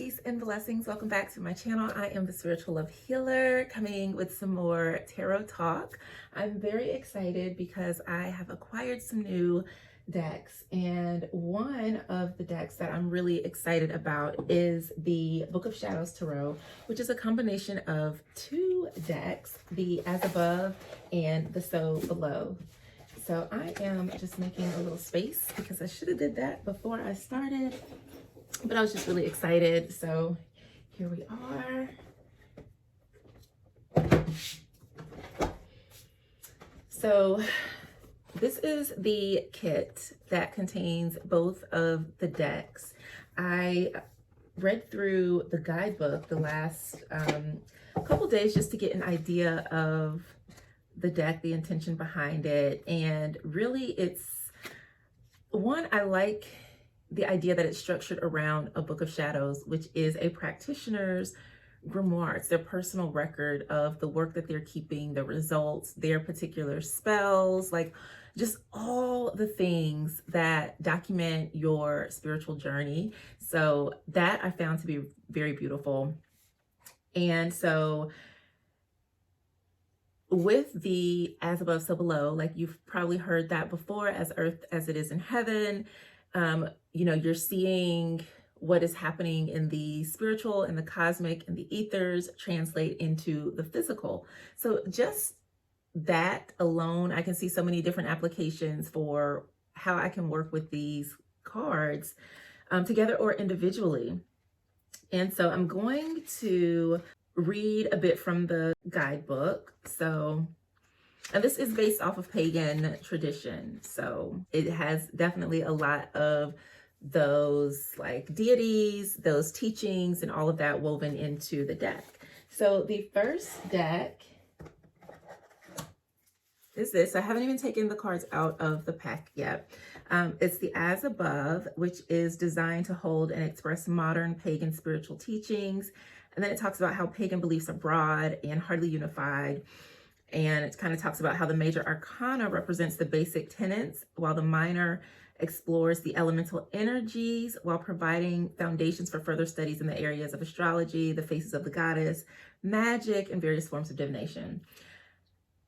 peace and blessings. Welcome back to my channel. I am the Spiritual Love Healer, coming with some more tarot talk. I'm very excited because I have acquired some new decks, and one of the decks that I'm really excited about is the Book of Shadows Tarot, which is a combination of two decks, the As Above and the So Below. So I am just making a little space because I should have did that before I started. But I was just really excited. So here we are. So this is the kit that contains both of the decks. I read through the guidebook the last couple days just to get an idea of the deck, the intention behind it. And really it's one, I like the idea that it's structured around a Book of Shadows, which is a practitioner's grimoire. It's their personal record of the work that they're keeping, the results, their particular spells, like just all the things that document your spiritual journey. So that I found to be very beautiful. And so with the As Above, So Below, like you've probably heard that before, as earth as it is in heaven. You know, you're seeing what is happening in the spiritual and the cosmic and the ethers translate into the physical. So just that alone, I can see so many different applications for how I can work with these cards together or individually. And so I'm going to read a bit from the guidebook. And this is based off of Pagan tradition. So it has definitely a lot of those like deities, those teachings, and all of that woven into the deck. So the first deck is this. I haven't even taken the cards out of the pack yet. It's the As Above, which is designed to hold and express modern pagan spiritual teachings. And then it talks about how pagan beliefs are broad and hardly unified. And it kind of talks about how the major arcana represents the basic tenets, while the minor explores the elemental energies, while providing foundations for further studies in the areas of astrology, the faces of the goddess, magic, and various forms of divination.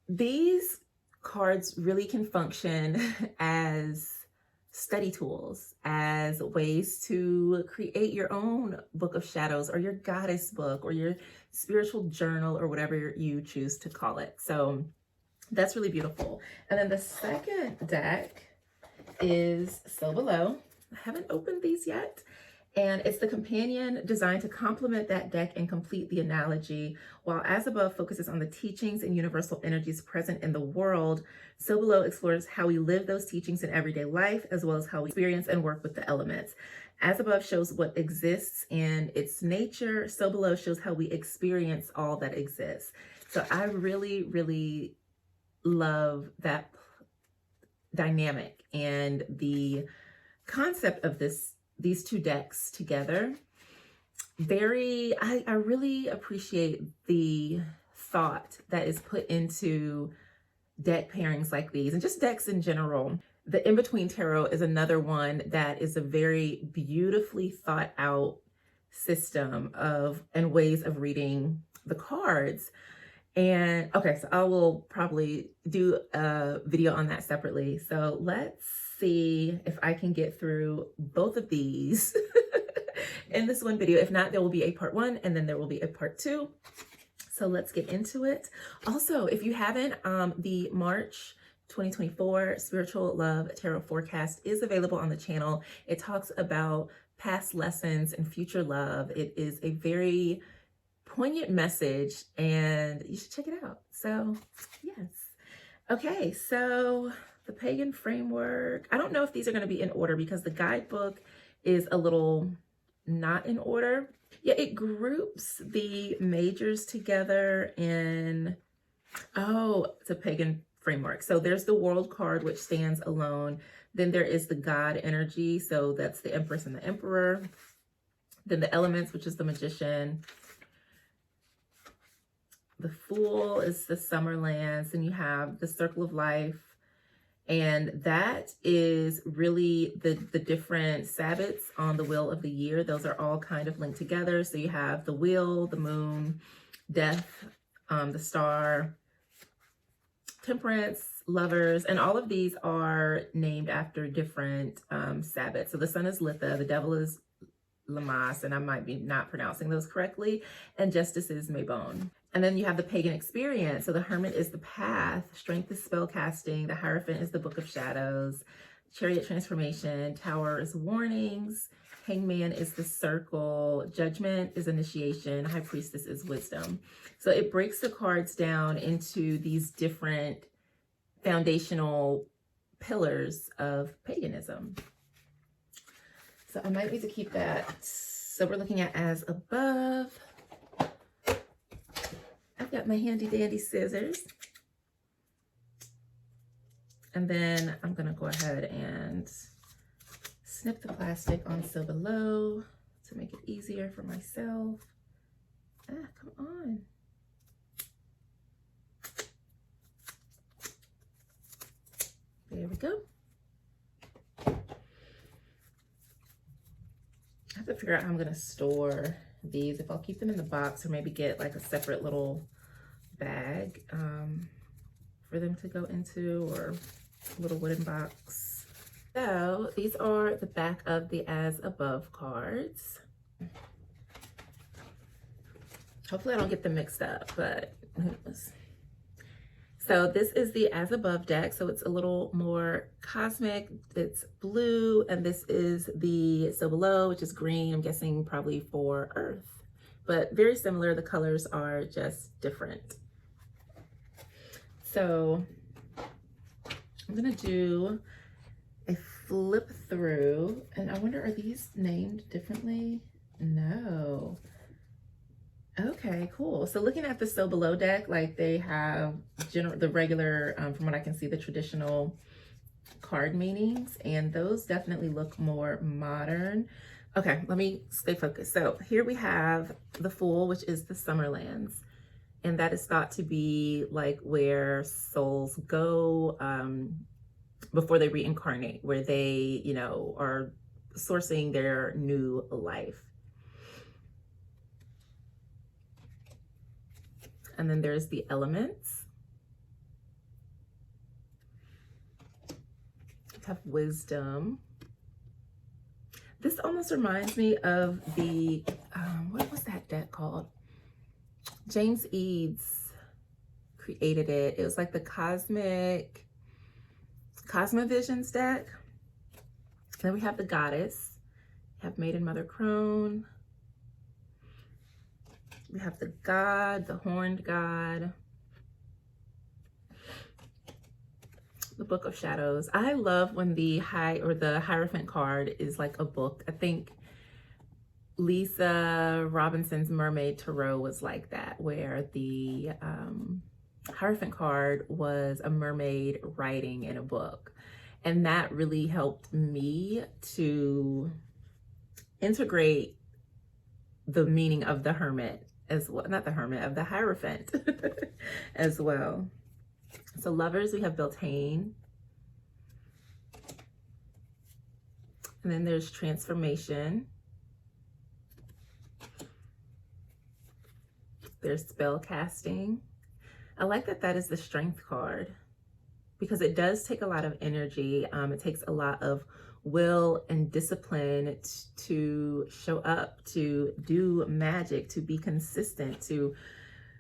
These cards really can function as study tools, as ways to create your own Book of Shadows or your goddess book or your spiritual journal or whatever you choose to call it. So that's really beautiful. And then the second deck is So Below. I haven't opened these yet. And it's the companion designed to complement that deck and complete the analogy. While As Above focuses on the teachings and universal energies present in the world, So Below explores how we live those teachings in everyday life, as well as how we experience and work with the elements. As Above shows what exists in its nature. So Below shows how we experience all that exists. So I really, really love that dynamic and the concept of these two decks together. I really appreciate the thought that is put into deck pairings like these and just decks in general. The In-Between Tarot is another one that is a very beautifully thought out system and ways of reading the cards. And okay, so I will probably do a video on that separately. So let's see if I can get through both of these in this one video. If not, there will be a part 1 and then there will be a part 2. So let's get into it. Also, if you haven't, the March 2024 Spiritual Love Tarot Forecast is available on the channel. It talks about past lessons and future love. It is a very poignant message and you should check it out. So yes. Okay, so the Pagan framework. I don't know if these are going to be in order because the guidebook is a little not in order. Yeah, it groups the majors together in, it's a Pagan framework. So there's the World card, which stands alone. Then there is the God energy. So that's the Empress and the Emperor. Then the Elements, which is the Magician. The Fool is the Summerlands. And you have the Circle of Life And that is really the different Sabbats on the wheel of the year. Those are all kind of linked together. So you have the wheel, the moon, death, the star, temperance, lovers, and all of these are named after different Sabbats. So the sun is Litha, the devil is Lamas, and I might be not pronouncing those correctly, and justice is Mabon. And then you have the pagan experience. So the hermit is the path, strength is spell casting, the hierophant is the book of shadows, chariot transformation, tower is warnings, hangman is the circle, judgment is initiation, high priestess is wisdom. So it breaks the cards down into these different foundational pillars of paganism. So I might need to keep that. So we're looking at as above. I've got my handy dandy scissors. And then I'm gonna go ahead and snip the plastic on so below to make it easier for myself. Ah, come on. There we go. I have to figure out how I'm gonna store these, if I'll keep them in the box or maybe get like a separate little bag for them to go into, or a little wooden box. So these are the back of the as above cards. Hopefully I don't get them mixed up, but who knows. So this is the as above deck. So it's a little more cosmic. It's blue, and this is the so below, which is green. I'm guessing probably for Earth, but very similar. The colors are just different. So I'm gonna do a flip through, and I wonder, are these named differently? No. Okay, cool. So looking at the so below deck, like they have the regular, from what I can see, the traditional card meanings, and those definitely look more modern. Okay, let me stay focused. So here we have the Fool, which is the Summerlands, and that is thought to be like where souls go before they reincarnate, where they, you know, are sourcing their new life. And then there's the elements. We have wisdom. This almost reminds me of the, what was that deck called? James Eads created it. It was like the Cosmovisions deck. Then we have the Goddess. We have Maiden Mother Crone. We have the God, the Horned God, the Book of Shadows. I love when the Hierophant card is like a book. I think Lisa Robinson's Mermaid Tarot was like that, where the Hierophant card was a mermaid writing in a book. And that really helped me to integrate the meaning of the Hermit as well, not the Hermit, of the Hierophant as well. So lovers, we have Beltane. And then there's transformation. There's spell casting. I like that that is the strength card, because it does take a lot of energy. It takes a lot of will and discipline to show up, to do magic, to be consistent, to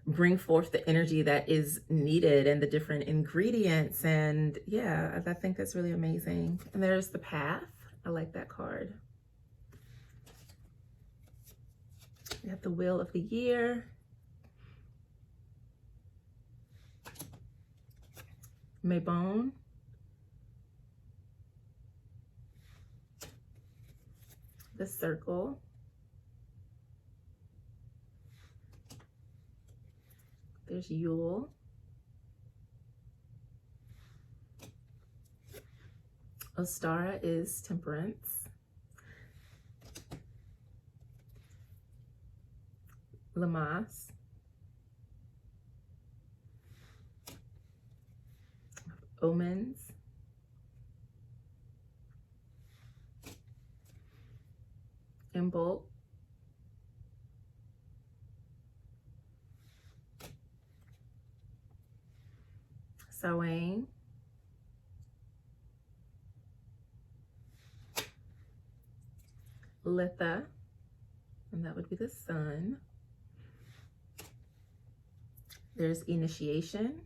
bring forth the energy that is needed and the different ingredients. And yeah, I think that's really amazing. And there's the Path. I like that card. We have the Wheel of the Year. Mabon. The Circle. There's Yule. Ostara is Temperance. Lamas. Omens. in bulk. Sewing. Litha, and that would be the sun. There's initiation.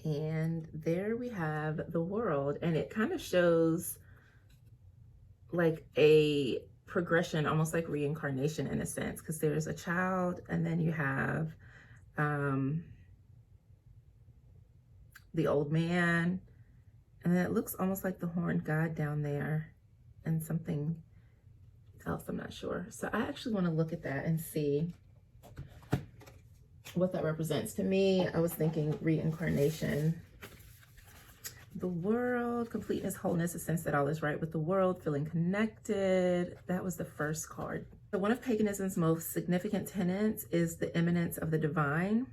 And there we have the world, and it kind of shows like a progression, almost like reincarnation in a sense, because there's a child, and then you have the old man, and then it looks almost like the horned god down there, and something else, I'm not sure. So I actually want to look at that and see what that represents. To me, I was thinking reincarnation. The world, completeness, wholeness, a sense that all is right with the world, feeling connected. That was the first card. So one of paganism's most significant tenets is the immanence of the divine,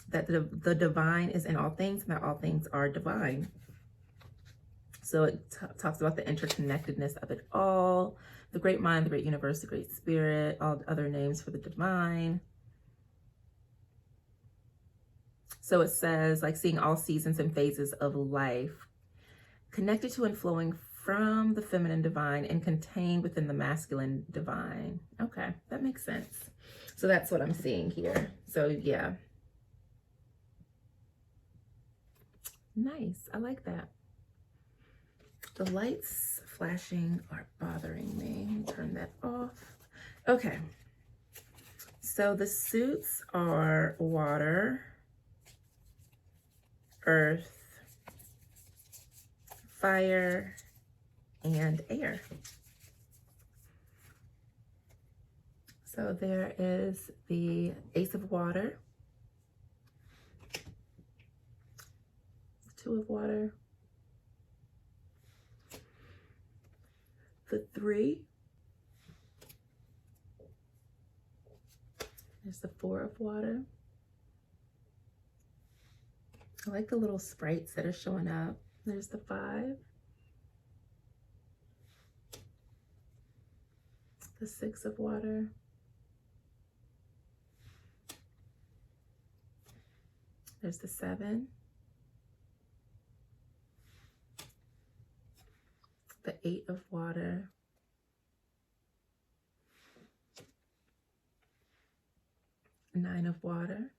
that the divine is in all things and that all things are divine. So it talks about the interconnectedness of it all, the great mind, the great universe, the great spirit, all other names for the divine. So it says, like, seeing all seasons and phases of life, connected to and flowing from the feminine divine and contained within the masculine divine. Okay, that makes sense. So that's what I'm seeing here. So yeah. Nice, I like that. The lights flashing are bothering me. Turn that off. Okay, so the suits are water, earth, fire, and air. So there is the Ace of Water, 2 of Water, the 3, there's the 4 of Water. I like the little sprites that are showing up. There's the 5, the 6 of Water, there's the 7, the 8 of Water, the 9 of Water,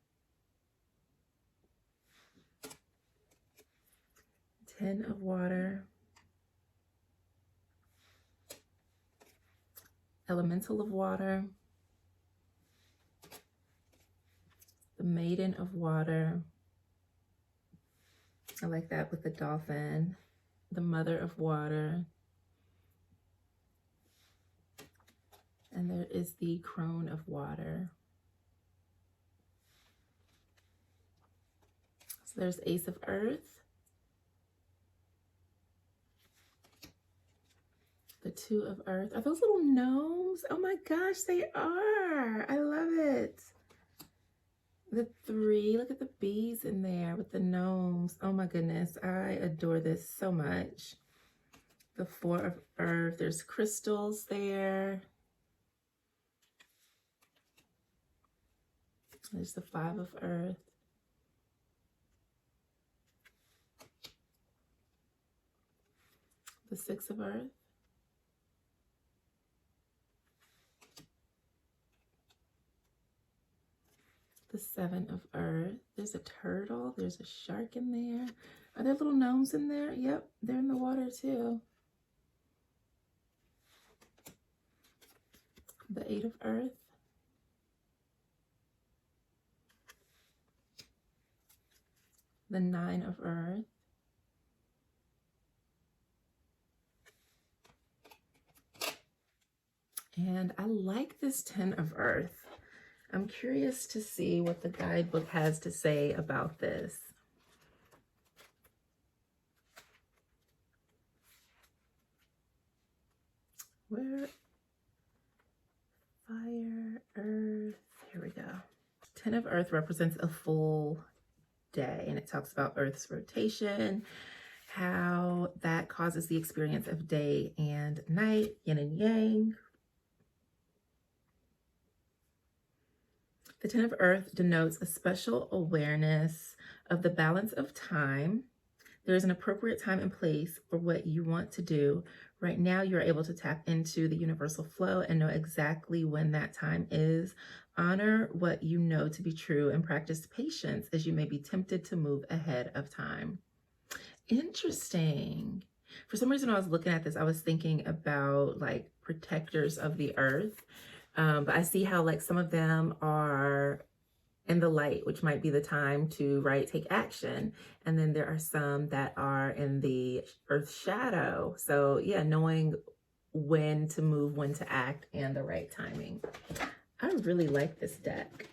10 of Water, Elemental of Water, the Maiden of Water. I like that with the dolphin, the Mother of Water, and there is the Crone of Water. So there's Ace of Earth, the 2 of Earth. Are those little gnomes? Oh my gosh, they are. I love it. The 3, look at the bees in there with the gnomes. Oh my goodness, I adore this so much. The 4 of Earth, there's crystals there. There's the 5 of Earth. The 6 of Earth. The 7 of Earth. There's a turtle. There's a shark in there. Are there little gnomes in there? Yep, they're in the water too. The 8 of Earth. The 9 of Earth. And I like this 10 of Earth. I'm curious to see what the guidebook has to say about this. Where? Fire, Earth, here we go. 10 of Earth represents a full day, and it talks about Earth's rotation, how that causes the experience of day and night, yin and yang. The 10 of Earth denotes a special awareness of the balance of time. There is an appropriate time and place for what you want to do. Right now, you're able to tap into the universal flow and know exactly when that time is. Honor what you know to be true and practice patience, as you may be tempted to move ahead of time. Interesting. For some reason, when I was looking at this, I was thinking about like protectors of the earth. But I see how like some of them are in the light, which might be the time to, right, take action. And then there are some that are in the earth shadow. So yeah, knowing when to move, when to act, and the right timing. I really like this deck.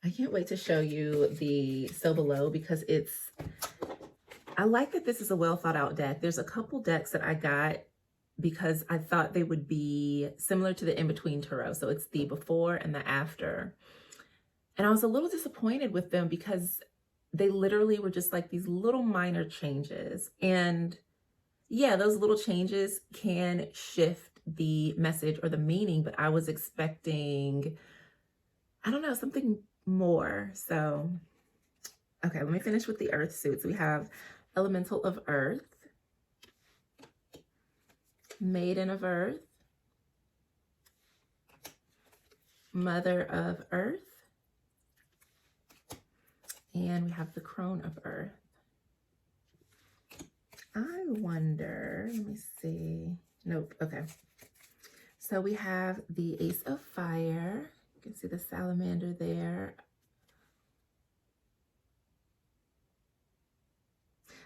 I can't wait to show you the So Below because I like that this is a well thought out deck. There's a couple decks that I got because I thought they would be similar to the In-Between Tarot. So it's the before and the after. And I was a little disappointed with them because they literally were just like these little minor changes. And yeah, those little changes can shift the message or the meaning, but I was expecting, I don't know, something more. So, okay, let me finish with the earth suits. We have Elemental of Earth, Maiden of Earth, Mother of Earth, and we have the Crone of Earth. I wonder, let me see. Nope, okay. So we have the Ace of Fire. You can see the salamander there.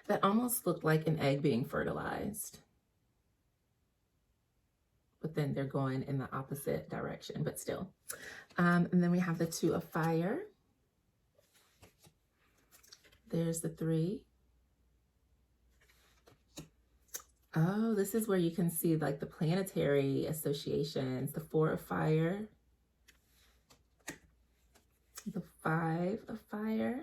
That almost looked like an egg being fertilized. But then they're going in the opposite direction, but still. And then we have the Two of Fire. There's the 3. Oh, this is where you can see like the planetary associations. The 4 of Fire. The 5 of Fire.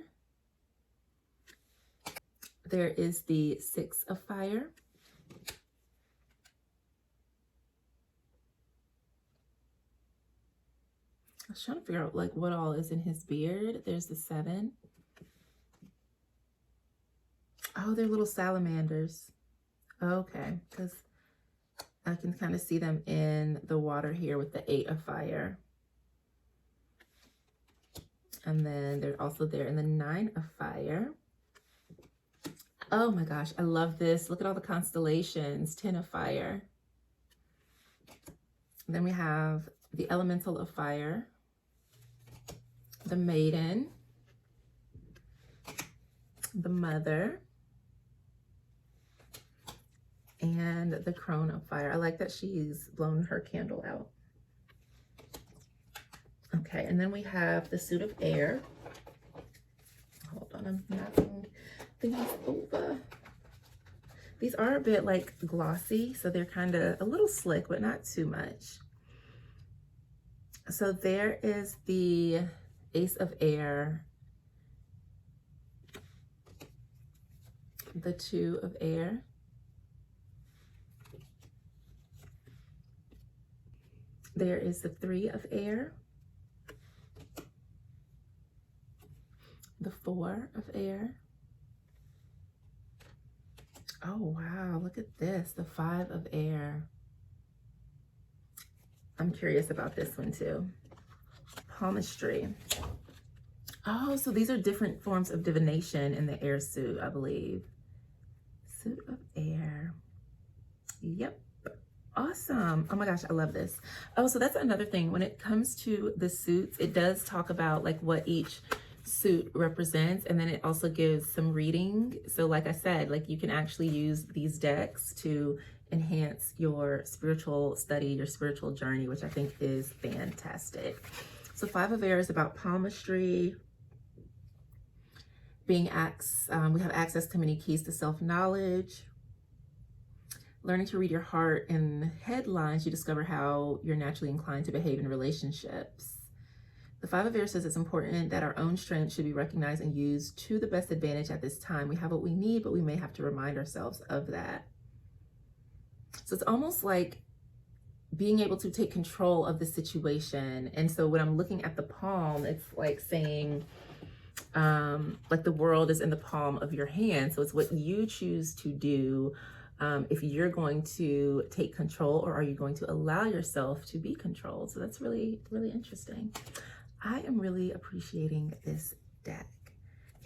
There is the 6 of Fire. I was trying to figure out like what all is in his beard. There's the 7. Oh, they're little salamanders. Okay, because I can kind of see them in the water here with the 8 of Fire. And then they're also there in the 9 of Fire. Oh my gosh, I love this. Look at all the constellations. 10 of Fire. And then we have the Elemental of Fire, the Maiden, the Mother, and the Crone of Fire. I like that she's blown her candle out. Okay, and then we have the Suit of Air. Hold on, I'm knocking things over. These are a bit like glossy, so they're kind of a little slick, but not too much. So there is the Ace of Air, the 2 of Air, there is the 3 of Air, the 4 of Air. Oh, wow, look at this, the 5 of Air. I'm curious about this one too. Palmistry. Oh, so these are different forms of divination in the air suit, I believe. Suit of Air. Yep. Awesome. Oh my gosh, I love this. Oh, so that's another thing. When it comes to the suits, it does talk about like what each suit represents, and then it also gives some reading. So like I said, like you can actually use these decks to enhance your spiritual study, your spiritual journey, which I think is fantastic. So 5 of Air is about palmistry, being we have access to many keys to self-knowledge. Learning to read your heart. In headlines, you discover how you're naturally inclined to behave in relationships. The Five of Air says it's important that our own strength should be recognized and used to the best advantage at this time. We have what we need, but we may have to remind ourselves of that. So it's almost like being able to take control of the situation. And so when I'm looking at the palm, it's like saying, like the world is in the palm of your hand. So it's what you choose to do. If you're going to take control, or are you going to allow yourself to be controlled? So that's really, really interesting. I am really appreciating this deck.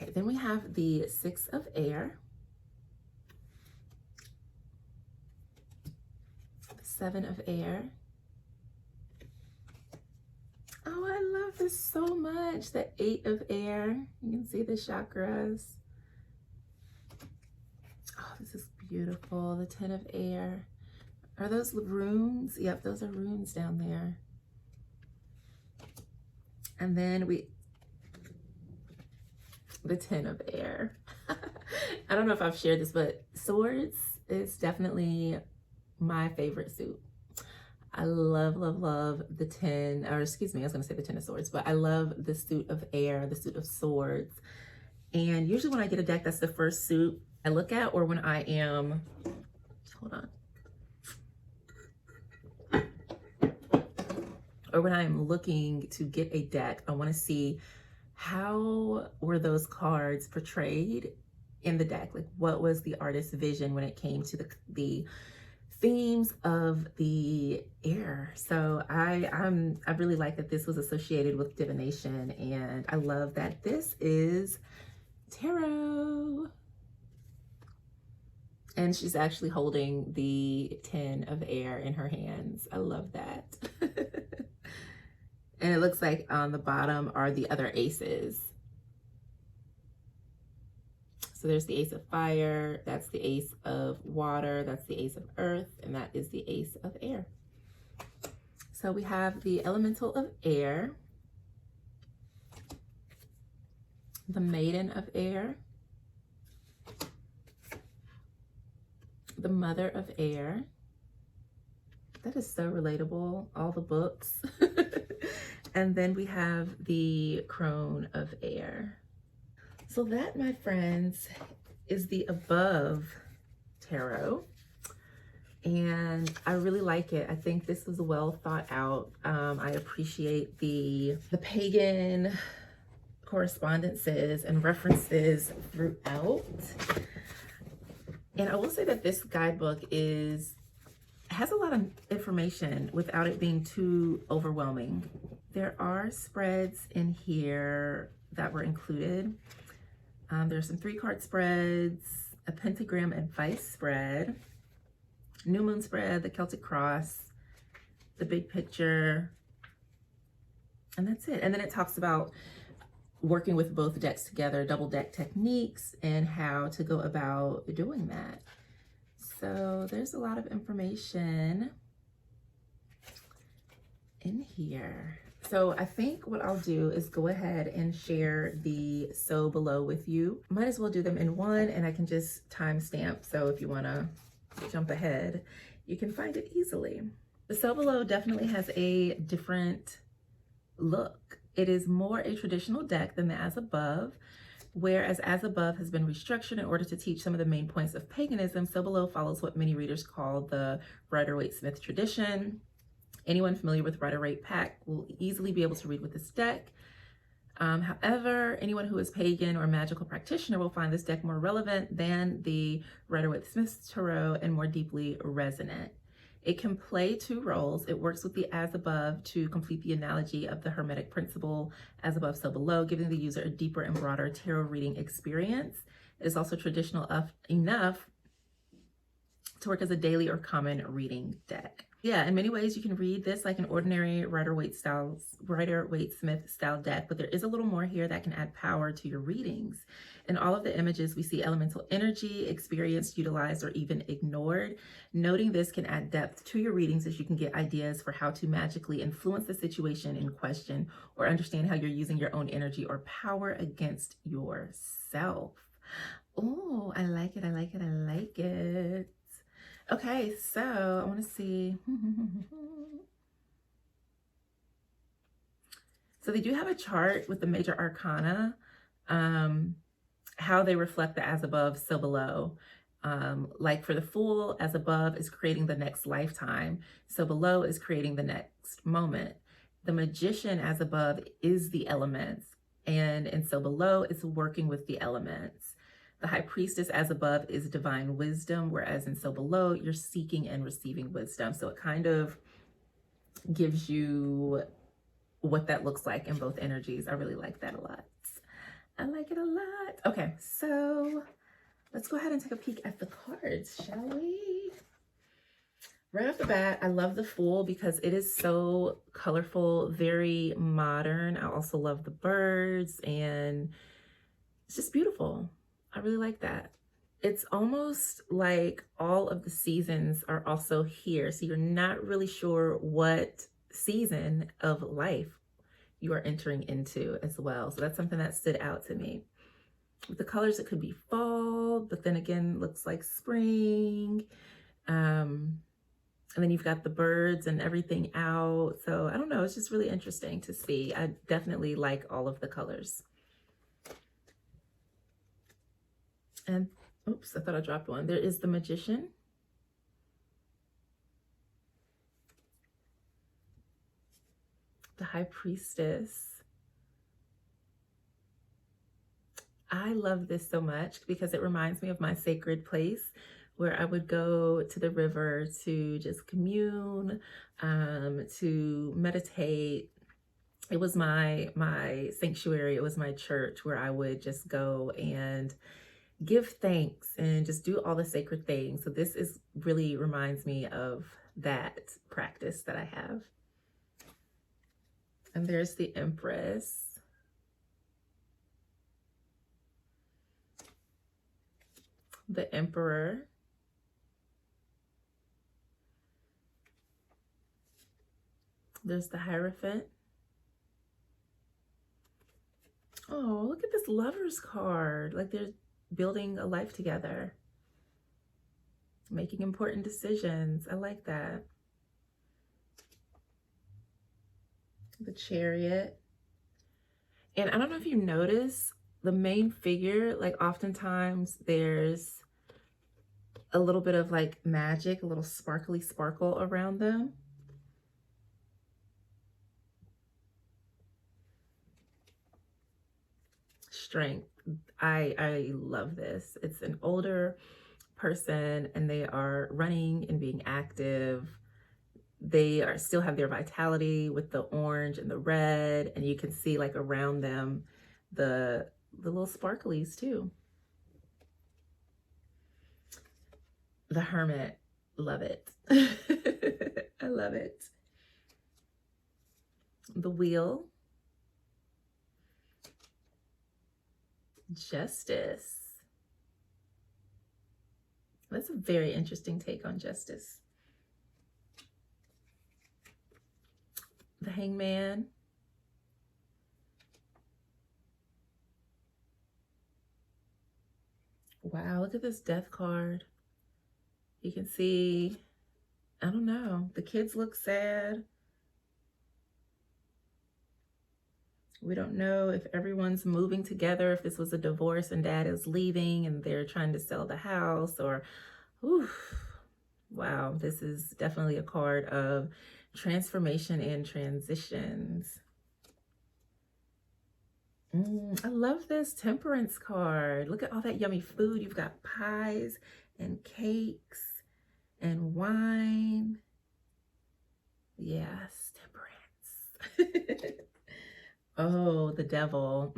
Okay, then we have the Six of Air, the Seven of Air. Oh, I love this so much. The Eight of Air. You can see the chakras. Oh, this is beautiful. The 10 of Air. Are those runes? Yep, those are runes down there. And then the 10 of Air. I don't know if I've shared this, but swords is definitely my favorite suit. I love, love, love the 10, or excuse me, I was going to say the 10 of Swords, but I love the suit of air, the suit of swords. And usually when I get a deck, that's the first suit I look at, or when I am, hold on, or when I am looking to get a deck, I want to see how were those cards portrayed in the deck? Like, what was the artist's vision when it came to the themes of the air? So I really like that this was associated with divination, and I love that this is tarot. And she's actually holding the 10 of Air in her hands. I love that. And it looks like on the bottom are the other aces. So there's the Ace of Fire, that's the Ace of Water, that's the Ace of Earth, and that is the Ace of Air. So we have the Elemental of Air, the Maiden of Air, the Mother of Air. That is so relatable, all the books. And then we have the Crone of Air. So that, my friends, is the Above Tarot. And I really like it. I think this was well thought out. I appreciate the pagan correspondences and references throughout. And I will say that this guidebook has a lot of information without it being too overwhelming. There are spreads in here that were included. There's some 3-card spreads, a pentagram advice spread, new moon spread, the Celtic cross, the big picture, and that's it. And then it talks about working with both decks together, double deck techniques, and how to go about doing that. So there's a lot of information in here. So I think what I'll do is go ahead and share the sew below with you. Might as well do them in one, and I can just timestamp. So if you want to jump ahead, you can find it easily. The sew below definitely has a different look. It is more a traditional deck than the As Above, whereas As Above has been restructured in order to teach some of the main points of paganism. Sew below follows what many readers call the Rider-Waite-Smith tradition. Anyone familiar with Rider-Waite-Pack will easily be able to read with this deck. However, anyone who is pagan or magical practitioner will find this deck more relevant than the Rider-Waite-Smith tarot and more deeply resonant. It can play 2 roles. It works with the As Above to complete the analogy of the Hermetic principle, as above, so below, giving the user a deeper and broader tarot reading experience. It is also traditional enough to work as a daily or common reading deck. Yeah, in many ways you can read this like an ordinary Rider-Waite-Smith style deck, but there is a little more here that can add power to your readings. In all of the images, we see elemental energy experienced, utilized, or even ignored. Noting this can add depth to your readings as you can get ideas for how to magically influence the situation in question, or understand how you're using your own energy or power against yourself. Oh, I like it, I like it, I like it. Okay, so I want to see. So they do have a chart with the major arcana, how they reflect the as above, so below. Like for the Fool, as above is creating the next lifetime, so below is creating the next moment. The Magician, as above, is the elements, and so below is working with the elements. The High Priestess, as above, is divine wisdom, whereas in so below, you're seeking and receiving wisdom. So it kind of gives you what that looks like in both energies. I really like that a lot. I like it a lot. Okay, so let's go ahead and take a peek at the cards, shall we? Right off the bat, I love the Fool because it is so colorful, very modern. I also love the birds, and it's just beautiful. I really like that. It's almost like all of the seasons are also here, so you're not really sure what season of life you are entering into as well. So that's something that stood out to me. With the colors, it could be fall, but then again, looks like spring. And then you've got the birds and everything out. So I don't know, it's just really interesting to see. I definitely like all of the colors. And oops, I thought I dropped one. There is the Magician. The High Priestess. I love this so much because it reminds me of my sacred place where I would go to the river to just commune, to meditate. It was my sanctuary. It was my church where I would just go and give thanks and just do all the sacred things. So this is really reminds me of that practice that I have. And there's the Empress. The Emperor. There's the Hierophant. Oh, look at this Lover's card. Like they're building a life together. Making important decisions. I like that. The Chariot. And I don't know if you notice, the main figure, like oftentimes there's a little bit of like magic, a little sparkly sparkle around them. Strength. I love this. It's an older person and they are running and being active. They are still have their vitality with the orange and the red, and you can see like around them the little sparklies too. The Hermit. Love it. I love it. The Wheel. Justice. That's a very interesting take on justice. The Hangman. Wow, look at this Death card. You can see, I don't know, the kids look sad. We don't know if everyone's moving together, if this was a divorce and dad is leaving and they're trying to sell the house, or, oof, wow, this is definitely a card of transformation and transitions. I love this Temperance card. Look at all that yummy food. You've got pies and cakes and wine. Yes, temperance. Oh, the Devil.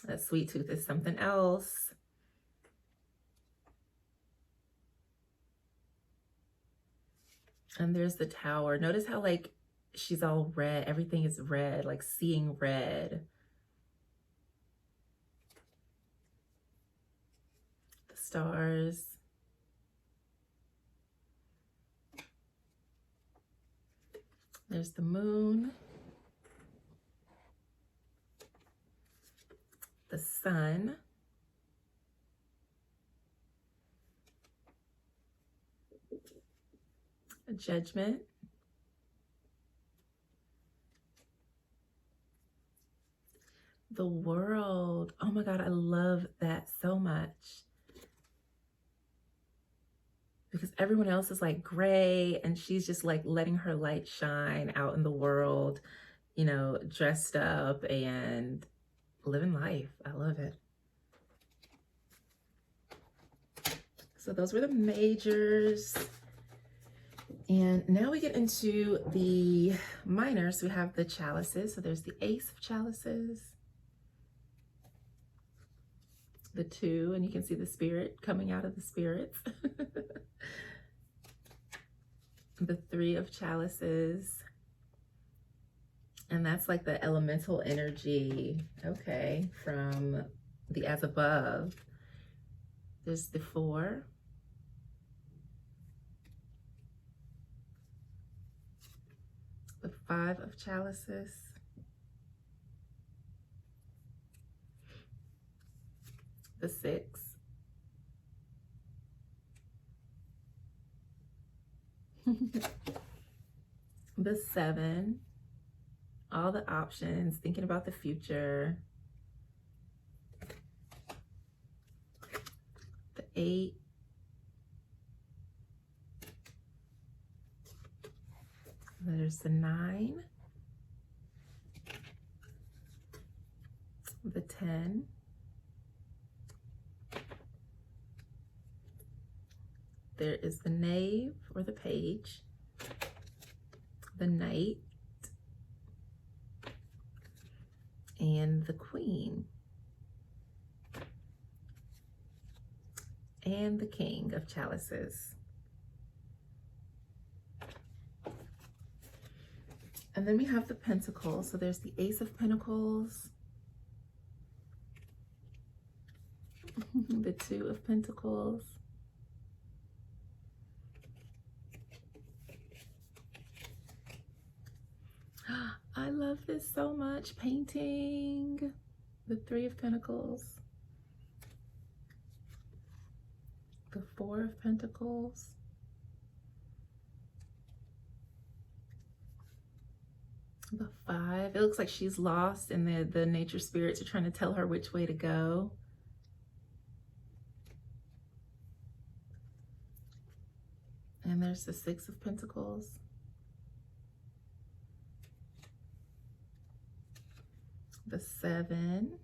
That sweet tooth is something else. And there's the Tower. Notice how like she's all red. Everything is red, like seeing red. The Stars. There's the Moon. The Sun. Judgment. the world. Oh my God, I love that so much. Because everyone else is like gray and she's just like letting her light shine out in the world, you know, dressed up and living life. I love it. So those were the majors. And now we get into the minors. We have the chalices. So there's the Ace of Chalices, the 2, and you can see the spirit coming out of the spirits. The 3 of Chalices, and that's like the elemental energy, okay, from the as above. There's the 4, the 5 of Chalices, the 6, the 7, all the options, thinking about the future, the 8, there's the 9, the 10, there is the Knave or the Page, the Knight, and the Queen, and the King of Chalices. And then we have the Pentacles. So there's the Ace of Pentacles, the 2 of Pentacles, I love this so much, painting, the 3 of Pentacles, the 4 of Pentacles, the 5. It looks like she's lost and the nature spirits are trying to tell her which way to go. And there's the 6 of Pentacles, the 7,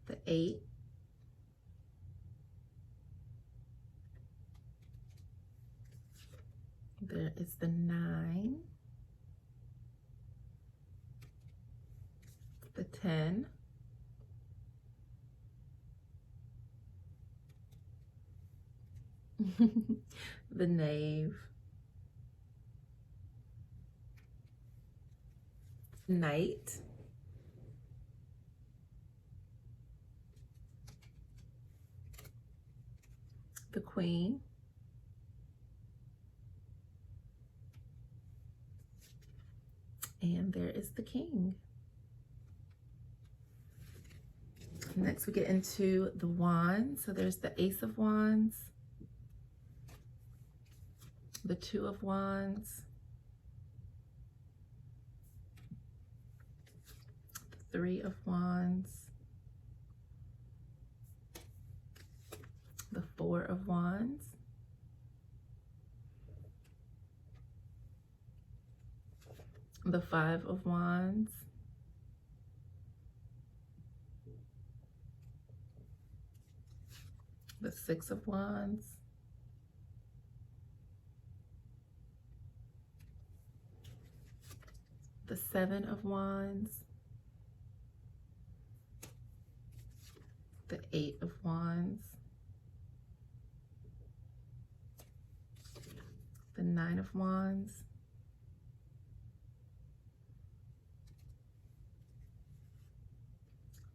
the 8, there is the 9, the 10, the Knave, Knight, the Queen, and there is the King. Next we get into the Wands. So there's the Ace of Wands, the 2 of Wands, the 3 of Wands, the 4 of Wands, the 5 of Wands, the 6 of Wands, the 7 of Wands, the 8 of Wands, the 9 of Wands,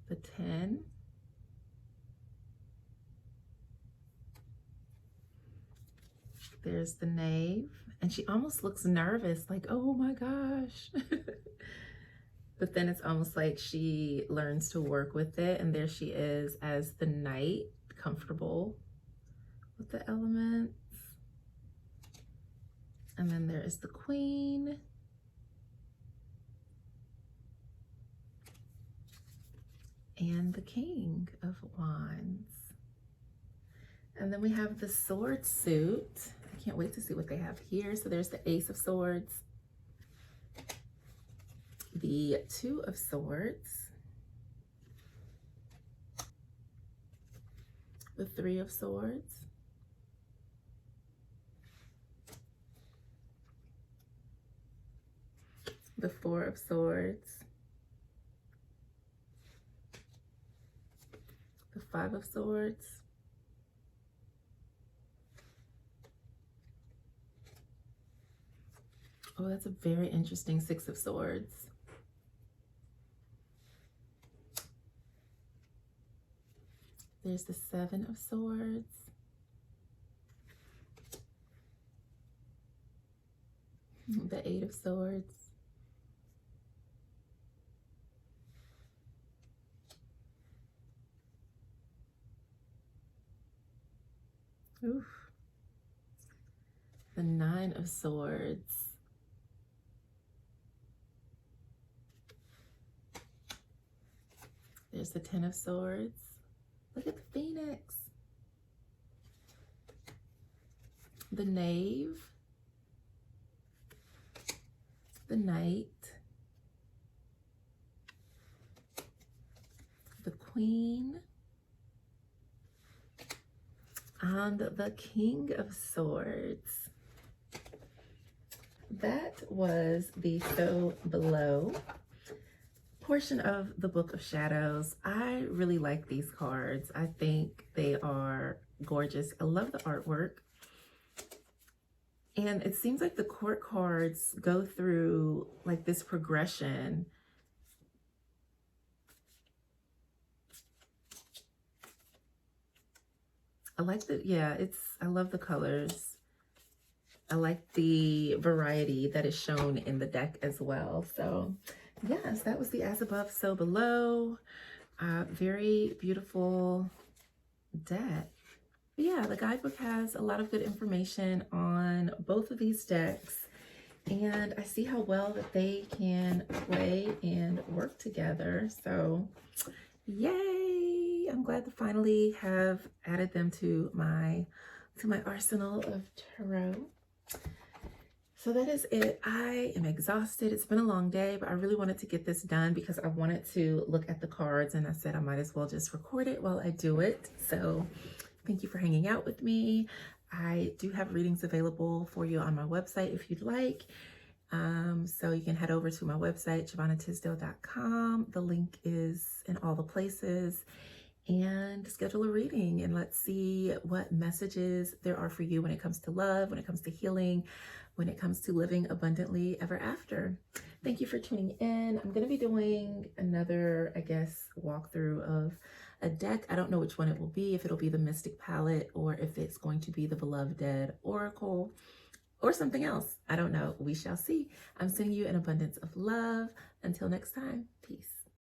the 10, there's the Knave, and she almost looks nervous, like, oh my gosh. But then it's almost like she learns to work with it, and there she is as the Knight, comfortable with the elements. And then there is the Queen, and the King of Wands. And then we have the sword suit. I can't wait to see what they have here. So there's the Ace of Swords, the Two of Swords, the Three of Swords, the Four of Swords, the Five of Swords, oh, that's a very interesting Six of Swords. There's the Seven of Swords. The Eight of Swords. Oof. The Nine of Swords. There's the Ten of Swords. Look at the Phoenix. The Knave. The Knight. The Queen. And the King of Swords. That was the So Below portion of the Book of Shadows. I really like these cards. I think they are gorgeous. I love the artwork. And it seems like the court cards go through like this progression. I like the, yeah, I love the colors. I like the variety that is shown in the deck as well. So yes, that was the As Above, So Below. Very beautiful deck. But yeah, the guidebook has a lot of good information on both of these decks. And I see how well that they can play and work together. So yay! I'm glad to finally have added them to my arsenal of tarot. So that is it. I am exhausted. It's been a long day, but I really wanted to get this done because I wanted to look at the cards, and I said I might as well just record it while I do it. So thank you for hanging out with me. I do have readings available for you on my website if you'd like. So you can head over to my website, JavonnaTisdale.com. The link is in all the places, and schedule a reading, and let's see what messages there are for you when it comes to love, when it comes to healing, when it comes to living abundantly ever after. Thank you for tuning in. I'm going to be doing another, I guess, walkthrough of a deck. I don't know which one it will be, if it'll be the Mystic Palette or if it's going to be the Beloved Dead Oracle or something else. I don't know. We shall see. I'm sending you an abundance of love. Until next time, peace.